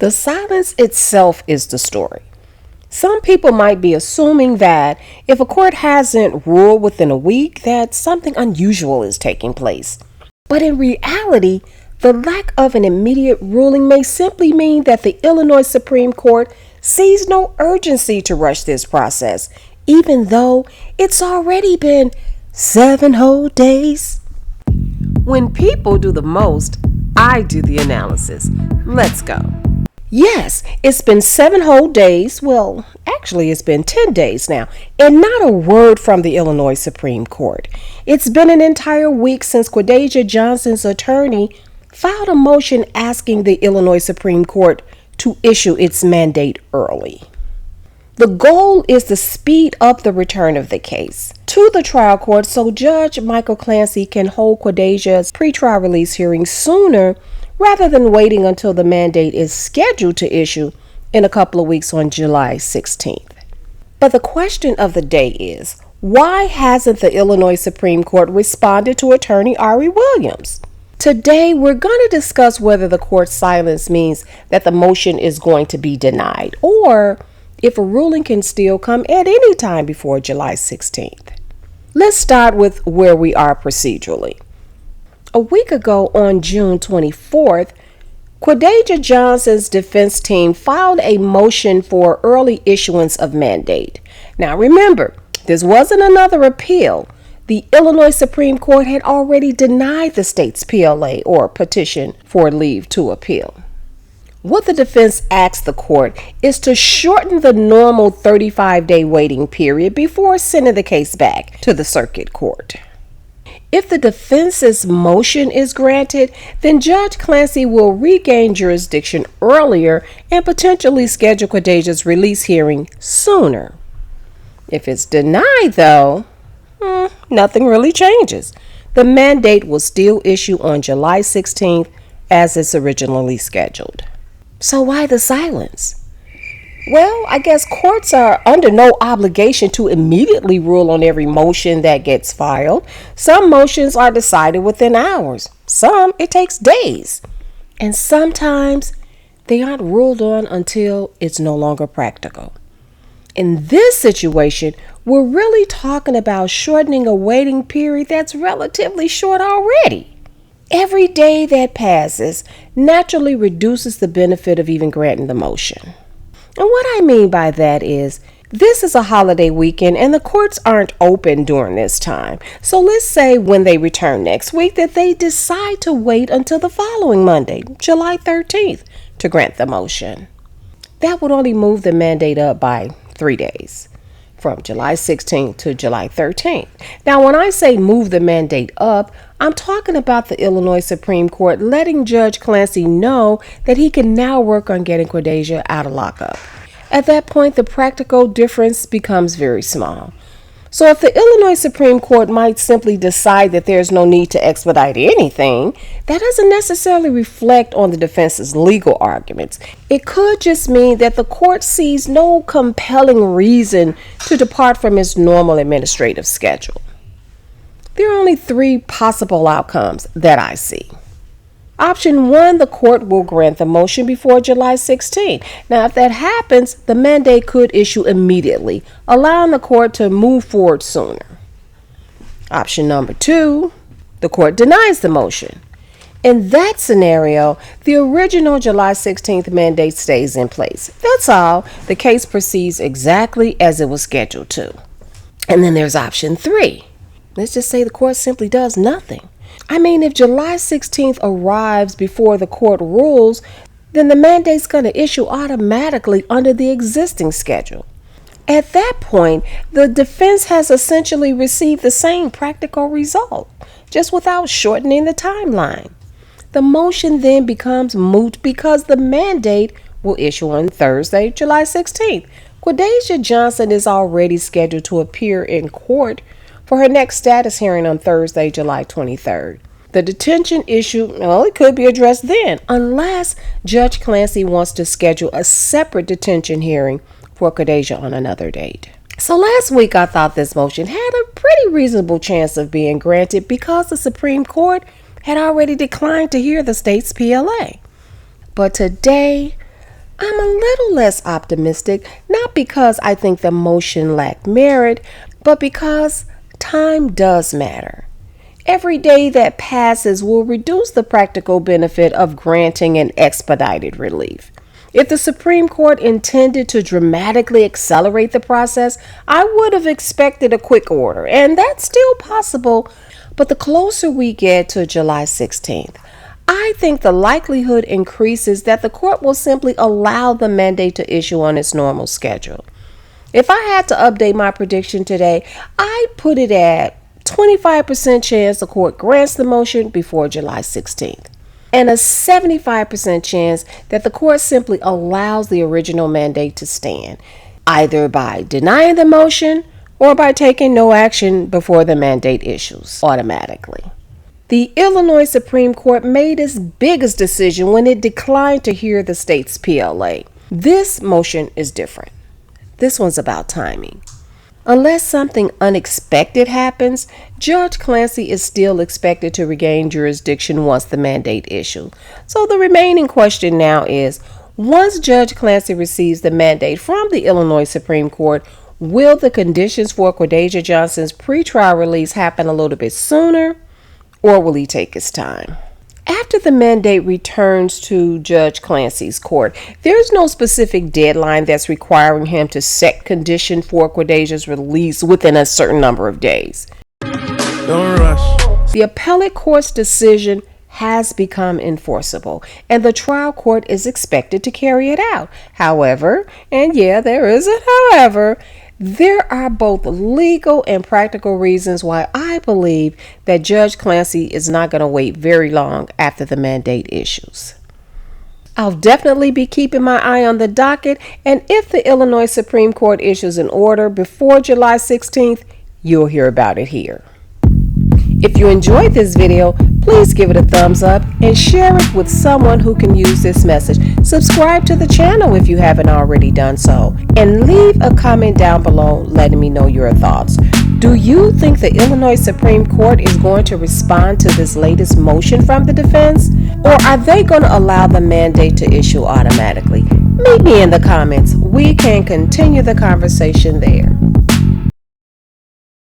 The silence itself is the story. Some people might be assuming that if a court hasn't ruled within a week, that something unusual is taking place. But in reality, the lack of an immediate ruling may simply mean that the Illinois Supreme Court sees no urgency to rush this process, even though it's already been 7 whole days. When people do the most, I do the analysis. Let's go. Yes, it's been 7 whole days. Well, actually, it's been 10 days now, and not a word from the Illinois Supreme Court. It's been an entire week since Quadajah Johnson's attorney filed a motion asking the Illinois Supreme Court to issue its mandate early. The goal is to speed up the return of the case to the trial court so Judge Michael Clancy can hold Quadajah's pretrial release hearing sooner rather than waiting until the mandate is scheduled to issue in a couple of weeks on July 16th. But the question of the day is, why hasn't the Illinois Supreme Court responded to attorney Ari Williams? Today, we're going to discuss whether the court's silence means that the motion is going to be denied, or if a ruling can still come at any time before July 16th. Let's start with where we are procedurally. A week ago on June 24th, Quadajah Johnson's defense team filed a motion for early issuance of mandate. Now remember, this wasn't another appeal. The Illinois Supreme Court had already denied the state's PLA or petition for leave to appeal. What the defense asked the court is to shorten the normal 35-day waiting period before sending the case back to the circuit court. If the defense's motion is granted, then Judge Clancy will regain jurisdiction earlier and potentially schedule Quadajah's release hearing sooner. If it's denied, though, nothing really changes. The mandate will still issue on July 16th as it's originally scheduled. So why the silence? Well, I guess courts are under no obligation to immediately rule on every motion that gets filed. Some motions are decided within hours. Some it takes days. And sometimes they aren't ruled on until it's no longer practical. In this situation, we're really talking about shortening a waiting period that's relatively short already. Every day that passes naturally reduces the benefit of even granting the motion. And what I mean by that is, this is a holiday weekend and the courts aren't open during this time. So let's say when they return next week that they decide to wait until the following Monday, July 13th, to grant the motion. That would only move the mandate up by 3 days, from July 16th to July 13th. Now, when I say move the mandate up, I'm talking about the Illinois Supreme Court letting Judge Clancy know that he can now work on getting Quadajah out of lockup. At that point, the practical difference becomes very small. So if the Illinois Supreme Court might simply decide that there's no need to expedite anything, that doesn't necessarily reflect on the defense's legal arguments. It could just mean that the court sees no compelling reason to depart from its normal administrative schedule. There are only 3 possible outcomes that I see. Option 1, the court will grant the motion before July 16th. Now, if that happens, the mandate could issue immediately, allowing the court to move forward sooner. Option number 2, the court denies the motion. In that scenario, the original July 16th mandate stays in place. That's all. The case proceeds exactly as it was scheduled to. And then there's option 3. Let's just say the court simply does nothing. I mean, if July 16th arrives before the court rules, then the mandate's going to issue automatically under the existing schedule. At that point, the defense has essentially received the same practical result, just without shortening the timeline. The motion then becomes moot because the mandate will issue on Thursday, July 16th. Quadajah Johnson is already scheduled to appear in court for her next status hearing on Thursday, July 23rd. The detention issue, it could be addressed then, unless Judge Clancy wants to schedule a separate detention hearing for Quadajah on another date. So last week I thought this motion had a pretty reasonable chance of being granted because the Supreme Court had already declined to hear the state's PLA. But today, I'm a little less optimistic, not because I think the motion lacked merit, but because time does matter. Every day that passes will reduce the practical benefit of granting an expedited relief. If the Supreme Court intended to dramatically accelerate the process, I would have expected a quick order, and that's still possible. But the closer we get to July 16th, I think the likelihood increases that the court will simply allow the mandate to issue on its normal schedule. If I had to update my prediction today, I'd put it at 25% chance the court grants the motion before July 16th, and a 75% chance that the court simply allows the original mandate to stand, either by denying the motion or by taking no action before the mandate issues automatically. The Illinois Supreme Court made its biggest decision when it declined to hear the state's PLA. This motion is different. This one's about timing. Unless something unexpected happens, Judge Clancy is still expected to regain jurisdiction once the mandate issues. So the remaining question now is, once Judge Clancy receives the mandate from the Illinois Supreme Court, will the conditions for Quadajah Johnson's pretrial release happen a little bit sooner, or will he take his time? After the mandate returns to Judge Clancy's court, there's no specific deadline that's requiring him to set condition for Quadajah's release within a certain number of days. Don't rush. The appellate court's decision has become enforceable, and the trial court is expected to carry it out. However, and yeah, there is a however, there are both legal and practical reasons why I believe that Judge Clancy is not going to wait very long after the mandate issues. I'll definitely be keeping my eye on the docket, and if the Illinois Supreme Court issues an order before July 16th, you'll hear about it here. If you enjoyed this video, please give it a thumbs up and share it with someone who can use this message. Subscribe to the channel if you haven't already done so, and leave a comment down below letting me know your thoughts. Do you think the Illinois Supreme Court is going to respond to this latest motion from the defense? Or are they going to allow the mandate to issue automatically? Meet me in the comments. We can continue the conversation there.